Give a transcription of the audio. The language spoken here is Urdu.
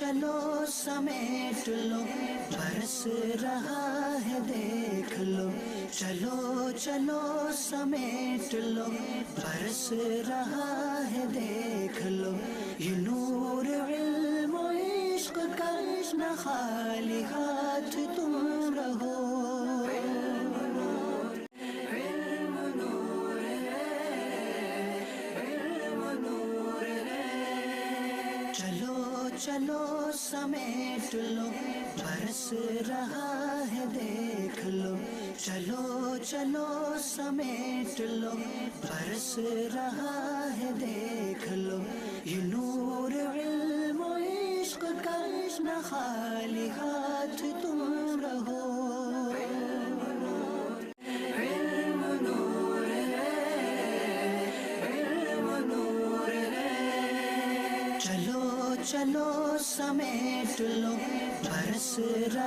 چلو سمیٹ لو برس رہا ہے دیکھ لو، چلو چلو سمیٹ لو برس رہا ہے دیکھ لو، یہ نور علم و عشق کا نہ خالی ہاتھ تم رہو۔ چلو سمیٹ لو برس رہا ہے دیکھ لو، چلو چلو سمیٹ لو برس رہا ہے دیکھ لو، یہ نور علم و عشق کا نہ خالی ہاتھ تم رہو۔ چلو چلو سمیٹ لو برس رہا